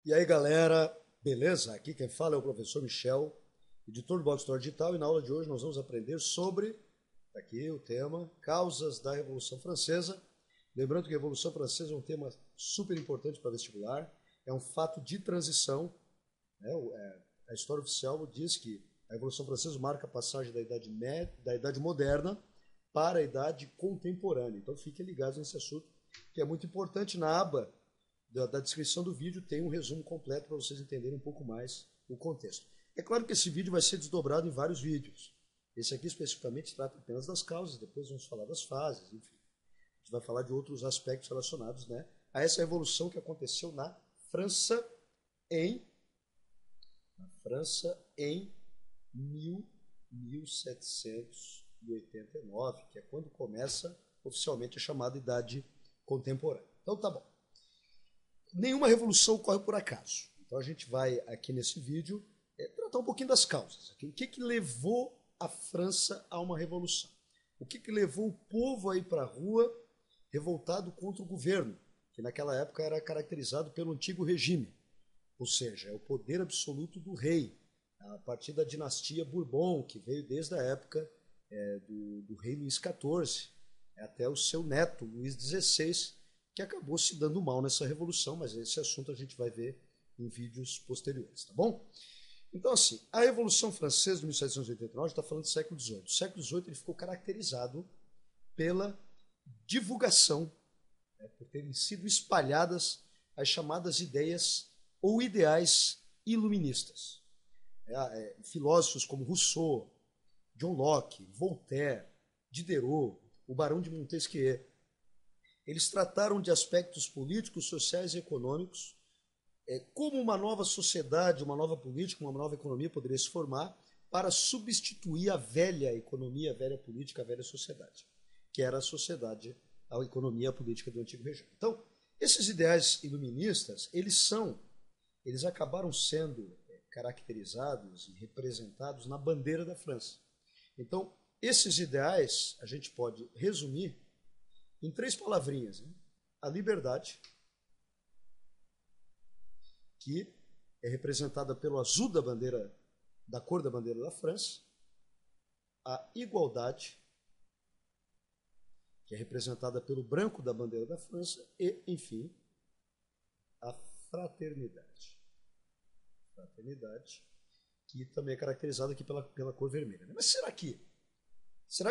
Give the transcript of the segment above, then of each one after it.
E aí, galera, beleza? Aqui quem fala é o professor Michel, editor do Blog História Digital, e na aula de hoje nós vamos aprender sobre, aqui o tema, causas da Revolução Francesa. Lembrando que a Revolução Francesa é um tema super importante para vestibular, é um fato de transição, né? A história oficial diz que a Revolução Francesa marca a passagem da Idade Moderna para a Idade Contemporânea. Então fiquem ligados nesse assunto, que é muito importante. Na aba da descrição do vídeo tem um resumo completo para vocês entenderem um pouco mais o contexto. É claro que esse vídeo vai ser desdobrado em vários vídeos. Esse aqui especificamente trata apenas das causas, depois vamos falar das fases, enfim. A gente vai falar de outros aspectos relacionados, né, a essa revolução que aconteceu na França em 1789, que é quando começa oficialmente a chamada Idade Contemporânea. Então tá bom. Nenhuma revolução ocorre por acaso. Então a gente vai aqui nesse vídeo tratar um pouquinho das causas. O que levou a França a uma revolução? O que levou o povo a ir para a rua revoltado contra o governo, que naquela época era caracterizado pelo antigo regime, ou seja, é o poder absoluto do rei, a partir da dinastia Bourbon, que veio desde a época do rei Luís XIV até o seu neto, Luís XVI, que acabou se dando mal nessa revolução, mas esse assunto a gente vai ver em vídeos posteriores, tá bom? Então, assim, a Revolução Francesa de 1789, a gente está falando do século XVIII. O século XVIII ele ficou caracterizado pela divulgação, por terem sido espalhadas as chamadas ideias ou ideais iluministas. Filósofos como Rousseau, John Locke, Voltaire, Diderot, o Barão de Montesquieu, eles trataram de aspectos políticos, sociais e econômicos, como uma nova sociedade, uma nova política, uma nova economia poderia se formar para substituir a velha economia, a velha política, a velha sociedade, que era a sociedade, a economia, a política do antigo regime. Então, esses ideais iluministas, eles acabaram sendo caracterizados e representados na bandeira da França. Então, esses ideais a gente pode resumir em três palavrinhas, né? A liberdade, que é representada pelo azul da bandeira, da cor da bandeira da França, a igualdade, que é representada pelo branco da bandeira da França, e, enfim, a fraternidade. Fraternidade, que também é caracterizada aqui pela cor vermelha. Mas será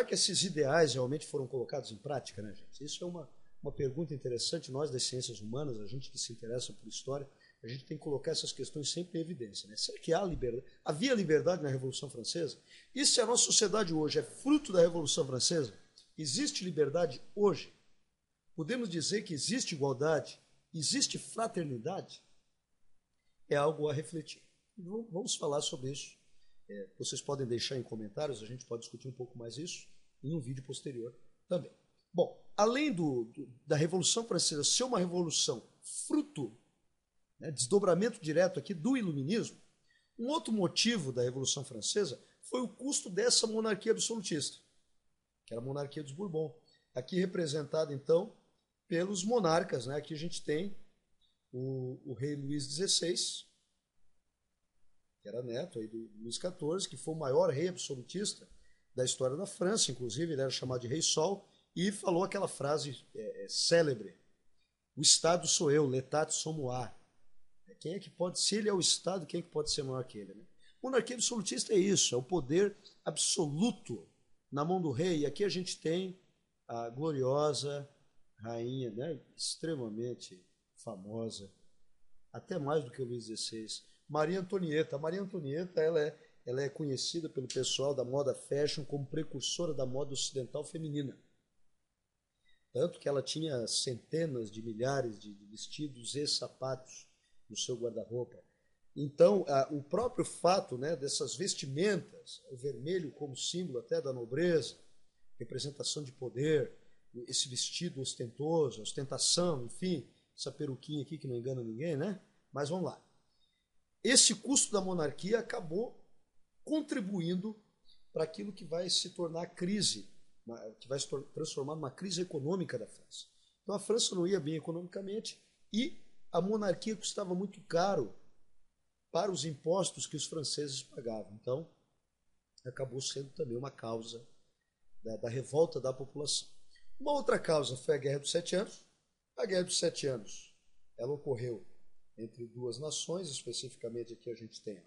que esses ideais realmente foram colocados em prática, né, gente? Isso é uma pergunta interessante. Nós, das ciências humanas, a gente que se interessa por história, a gente tem que colocar essas questões sempre em evidência, né? Será que havia liberdade na Revolução Francesa? E se a nossa sociedade hoje é fruto da Revolução Francesa? Existe liberdade hoje? Podemos dizer que existe igualdade? Existe fraternidade? É algo a refletir. Vamos falar sobre isso. Vocês podem deixar em comentários, a gente pode discutir um pouco mais isso em um vídeo posterior também. Bom, além da Revolução Francesa ser uma revolução fruto, né, desdobramento direto aqui do iluminismo, um outro motivo da Revolução Francesa foi o custo dessa monarquia absolutista, que era a monarquia dos Bourbon, aqui representada então pelos monarcas, né? Aqui a gente tem o rei Luís XVI, que era neto aí do Luís XIV, que foi o maior rei absolutista da história da França, inclusive ele era chamado de Rei Sol, e falou aquela frase célebre: o Estado sou eu, l'État c'est moi. Quem é que pode, se ele é o Estado, quem é que pode ser maior que ele, né? Monarquia absolutista é isso, é o poder absoluto na mão do rei. E aqui a gente tem a gloriosa rainha, né, extremamente famosa, até mais do que o Luís XVI, Maria Antonieta. A Maria Antonieta ela é conhecida pelo pessoal da moda fashion como precursora da moda ocidental feminina. Tanto que ela tinha centenas de milhares de vestidos e sapatos no seu guarda-roupa. Então, o próprio fato, né, dessas vestimentas, o vermelho como símbolo até da nobreza, representação de poder, esse vestido ostentoso, ostentação, enfim, essa peruquinha aqui que não engana ninguém, né? Mas vamos lá. Esse custo da monarquia acabou contribuindo para aquilo que vai se tornar a crise, que vai se transformar numa crise econômica da França. Então a França não ia bem economicamente e a monarquia custava muito caro para os impostos que os franceses pagavam. Então, acabou sendo também uma causa da revolta da população. Uma outra causa foi a Guerra dos Sete Anos. A Guerra dos Sete Anos, ela ocorreu entre duas nações, especificamente aqui a gente tem.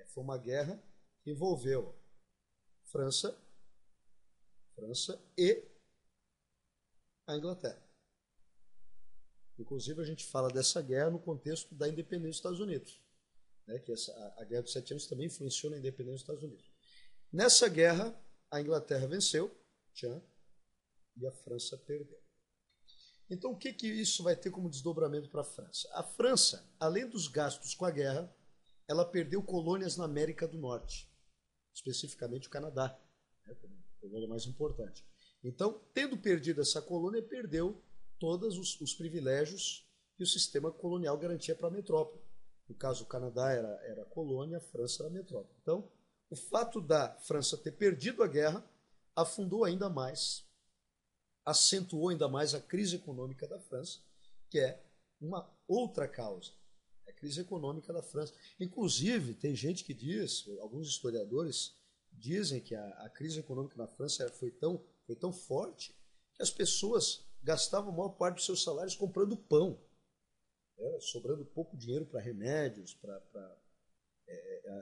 Foi uma guerra que envolveu França e a Inglaterra. Inclusive, a gente fala dessa guerra no contexto da independência dos Estados Unidos, né? Que a Guerra dos Sete Anos também influenciou na independência dos Estados Unidos. Nessa guerra, a Inglaterra venceu, e a França perdeu. Então, o que isso vai ter como desdobramento para a França? A França, além dos gastos com a guerra, ela perdeu colônias na América do Norte, especificamente o Canadá, né, como a colônia mais importante. Então, tendo perdido essa colônia, perdeu todos os privilégios que o sistema colonial garantia para a metrópole. No caso, o Canadá era colônia, a França era metrópole. Então, o fato da França ter perdido a guerra afundou ainda mais, acentuou ainda mais a crise econômica da França, que é uma outra causa, a crise econômica da França. Inclusive, tem gente que diz, alguns historiadores dizem que a crise econômica na França foi tão forte que as pessoas gastavam a maior parte dos seus salários comprando pão, sobrando pouco dinheiro para remédios, para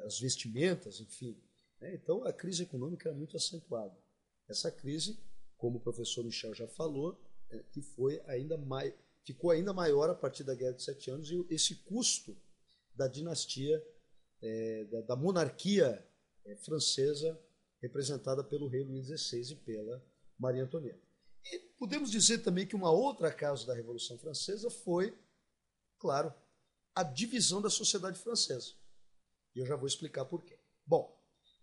as vestimentas, enfim. Então, a crise econômica era muito acentuada. Essa crise, como o professor Michel já falou, que ficou ainda maior a partir da Guerra dos Sete Anos, e esse custo da dinastia, da monarquia francesa, representada pelo rei Luís XVI e pela Maria Antonieta. E podemos dizer também que uma outra causa da Revolução Francesa foi, claro, a divisão da sociedade francesa. E eu já vou explicar por quê. Bom,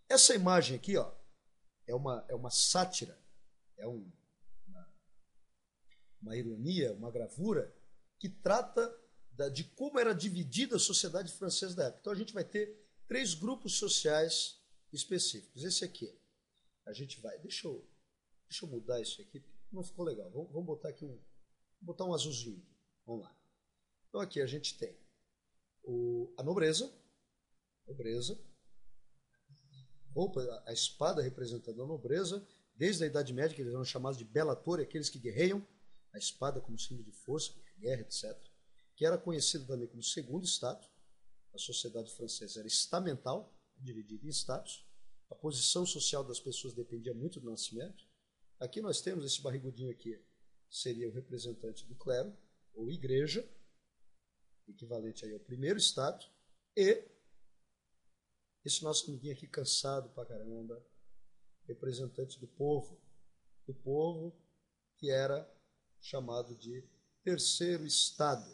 essa imagem aqui, é uma sátira, uma ironia, uma gravura que trata de como era dividida a sociedade francesa da época. Então a gente vai ter 3 grupos sociais específicos. Esse aqui, a gente vai... Deixa eu mudar isso aqui, não ficou legal. Vamos botar aqui botar um azulzinho. Vamos lá. Então aqui a gente tem a nobreza, a espada representando a nobreza, desde a Idade Média, que eles eram chamados de bellatori, aqueles que guerreiam, a espada como símbolo de força, guerra, etc., que era conhecido também como segundo estado. A sociedade francesa era estamental, dividida em estados. A posição social das pessoas dependia muito do nascimento. Aqui nós temos esse barrigudinho aqui, seria o representante do clero, ou igreja, equivalente aí ao primeiro estado, e esse nosso amiguinho aqui cansado pra caramba, representante do povo que era chamado de terceiro estado.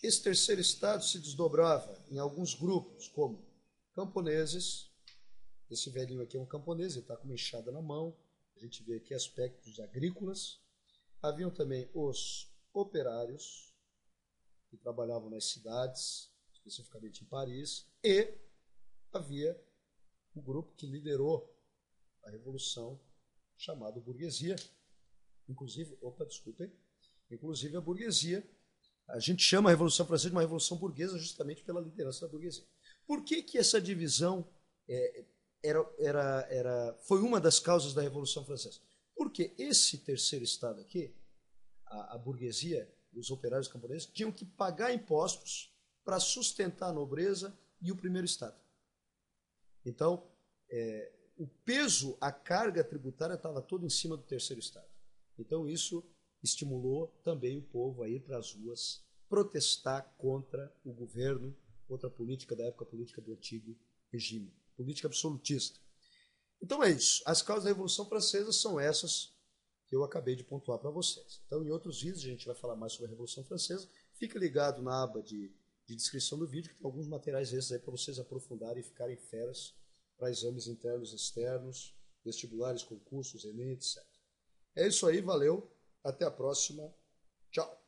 Esse terceiro estado se desdobrava em alguns grupos, como camponeses. Esse velhinho aqui é um camponês, ele está com uma enxada na mão. A gente vê aqui aspectos agrícolas. Haviam também os operários, que trabalhavam nas cidades, especificamente em Paris, e havia o grupo que liderou a Revolução, chamado burguesia. Inclusive a burguesia, a gente chama a Revolução Francesa de uma Revolução Burguesa justamente pela liderança da burguesia. Por que essa divisão foi uma das causas da Revolução Francesa? Porque esse terceiro estado aqui, a burguesia, os operários camponeses, tinham que pagar impostos para sustentar a nobreza e o primeiro estado. Então, o peso, a carga tributária estava toda em cima do terceiro estado. Então, isso estimulou também o povo a ir para as ruas protestar contra o governo, contra a política da época, a política do antigo regime, política absolutista. Então é isso. As causas da Revolução Francesa são essas que eu acabei de pontuar para vocês. Então, em outros vídeos, a gente vai falar mais sobre a Revolução Francesa. Fique ligado na aba de descrição do vídeo, que tem alguns materiais esses aí para vocês aprofundarem e ficarem feras para exames internos e externos, vestibulares, concursos, Enem, etc. É isso aí, valeu, até a próxima, tchau!